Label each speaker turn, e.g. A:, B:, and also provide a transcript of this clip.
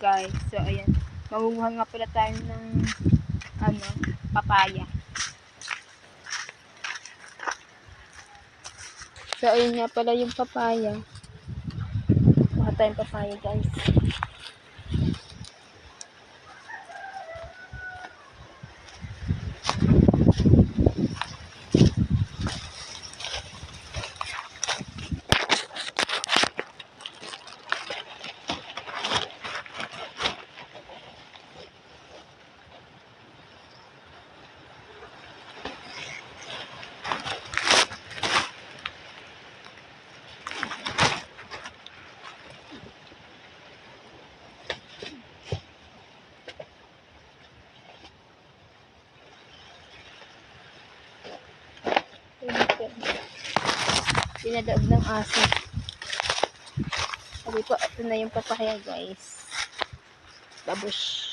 A: guys. So, ayan. Mahuhuha nga pala tayo ng papaya. So, ayun nga pala yung papaya. Kuha tayong papaya, guys. Pinadaog ng aso. Sabi po, ito na yung papaya, guys. Babush.